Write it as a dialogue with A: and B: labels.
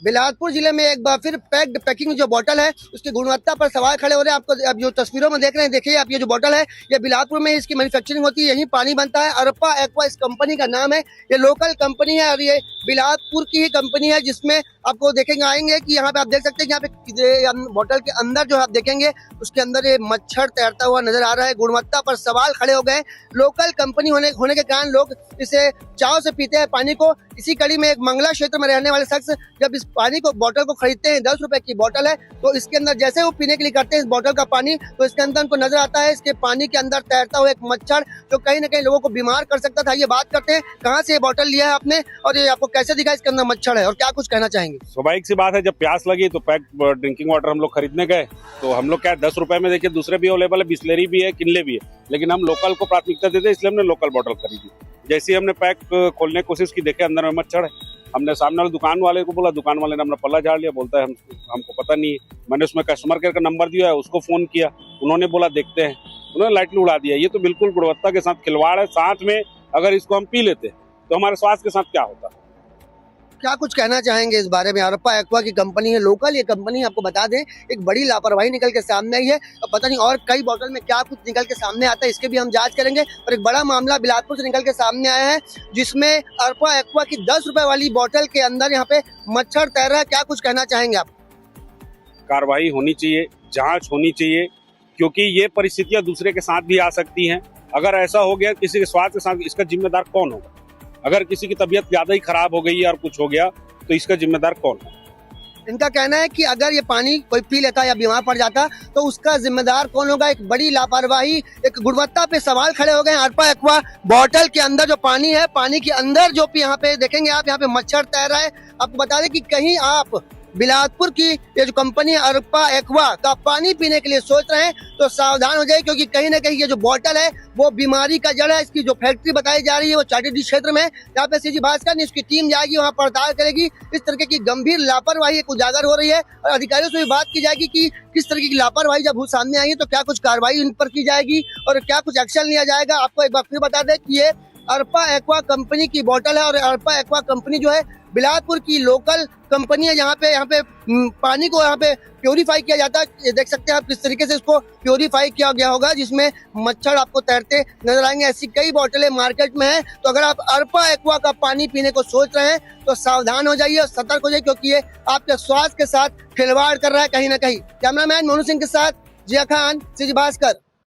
A: बिलासपुर जिले में एक बार फिर पैक्ड पैकिंग जो बोतल है उसकी गुणवत्ता पर सवाल खड़े हो रहे हैं। आपको अब जो तस्वीरों में देख रहे हैं, देखिए आप, ये जो बोतल है ये बिलासपुर में इसकी मैन्युफैक्चरिंग होती है, यहीं पानी बनता है। अरपा एक्वा इस कंपनी का नाम है। ये लोकल कंपनी है और ये बिलासपुर की ही कंपनी है, जिसमें आपको देखेंगे आएंगे कि यहाँ पे आप देख सकते हैं कि यहाँ पे बोतल के अंदर जो आप देखेंगे उसके अंदर ये मच्छर तैरता हुआ नजर आ रहा है। गुणवत्ता पर सवाल खड़े हो गए। लोकल कंपनी होने के कारण लोग इसे चाव से पीते हैं पानी को। इसी कड़ी में एक मंगला क्षेत्र में रहने वाले शख्स जब इस पानी को बोतल को खरीदते हैं, 10 रुपए की बोतल है, तो इसके अंदर जैसे वो पीने के लिए करते हैं इस बोतल का पानी, तो इसके अंदर उनको नजर आता है इसके पानी के अंदर तैरता हुआ एक मच्छर, जो कहीं ना कहीं लोगों को बीमार कर सकता था। ये बात करते हैं कहाँ से ये बोतल लिया है आपने और ये आपको कैसे दिखा इसके अंदर मच्छर है, और क्या कुछ कहना चाहेंगे?
B: स्वाभाविक सी बात है, जब प्यास लगी तो पैक ड्रिंकिंग वाटर हम लोग खरीदने गए, तो हम लोग क्या 10 रुपए में, देखिए दूसरे भी अवेलेबल है, बिस्लेरी भी है, किनले भी है, लेकिन हम लोकल को प्राथमिकता देते, इसलिए हमने लोकल बोतल खरीदी। जैसे ही हमने पैक खोलने की कोशिश की, देखे अंदर में मच्छर है। हमने सामने वाले दुकान वाले को बोला, दुकान वाले ने अपना पल्ला झाड़ लिया, बोलता है हमको पता नहीं है। मैंने उसमें कस्टमर केयर का नंबर दिया है, उसको फोन किया, उन्होंने बोला देखते हैं, उन्होंने लाइटली उड़ा दिया। ये तो बिल्कुल गुणवत्ता के साथ खिलवाड़ है। साथ में अगर इसको हम पी लेते तो हमारे स्वास्थ्य के साथ क्या होता?
A: क्या कुछ कहना चाहेंगे इस बारे में? अरपा एक्वा की कंपनी है, लोकल ये कंपनी, आपको बता दें एक बड़ी लापरवाही निकल के सामने आई है। और पता नहीं और कई बोतल में क्या कुछ निकल के सामने आता है, इसके भी हम जांच करेंगे। और एक बड़ा मामला बिलासपुर से निकल के सामने आया है, जिसमें अरपा एक्वा की 10 रुपए वाली बोतल के अंदर यहाँ पे मच्छर तैर रहा है। क्या कुछ कहना चाहेंगे आप?
B: कार्रवाई होनी चाहिए, जांच होनी चाहिए, क्योंकि ये परिस्थितियां दूसरे के साथ भी आ सकती हैं। अगर ऐसा हो गया किसी के स्वास्थ्य के साथ, इसका जिम्मेदार कौन होगा? अगर किसी की तबीयत ज्यादा ही खराब हो गई है और कुछ हो गया तो इसका जिम्मेदार कौन है?
A: इनका कहना है कि अगर ये पानी कोई पी लेता या बीमार पड़ जाता तो उसका जिम्मेदार कौन होगा? एक बड़ी लापरवाही, एक गुणवत्ता पे सवाल खड़े हो गए। अरपा एक्वा बोतल के अंदर जो पानी है, पानी के अंदर जो यहाँ पे देखेंगे आप, यहाँ पे मच्छर तैर रहा है। आपको बता दें कि कहीं आप बिलासपुर की ये जो कंपनी अरपा एक्वा का पानी पीने के लिए सोच रहे हैं तो सावधान हो जाए, क्योंकि कहीं ना कहीं ये जो बोतल है वो बीमारी का जड़ है। इसकी जो फैक्ट्री बताई जा रही है वो चाटीडीह क्षेत्र में, यहाँ पे सीजी भास्कर ने इसकी टीम जाएगी, वहाँ पड़ताल करेगी। इस तरीके की गंभीर लापरवाही उजागर हो रही है और अधिकारियों से भी बात की जाएगी कि किस तरीके की लापरवाही जब सामने आई है तो क्या कुछ कार्रवाई इन पर की जाएगी और क्या कुछ एक्शन लिया जाएगा। आपको एक बार फिर बता दें कि ये अरपा एक्वा कंपनी की बोतल है और अरपा एक्वा कंपनी जो है बिलासपुर की लोकल कंपनी है। यहाँ पे पानी को यहाँ पे प्योरीफाई किया जाता है। ये देख सकते हैं आप किस तरीके से इसको प्योरीफाई किया गया होगा, जिसमें मच्छर आपको तैरते नजर आएंगे। ऐसी कई बोतलें मार्केट में हैं, तो अगर आप अरपा एक्वा का पानी पीने को सोच रहे हैं तो सावधान हो जाइए और सतर्क हो जाइए, क्योंकि ये आपके स्वास्थ्य के साथ खिलवाड़ कर रहा है कहीं ना कहीं। कैमरामैन मोनू सिंह के साथ जिया खान, सीजी भास्कर।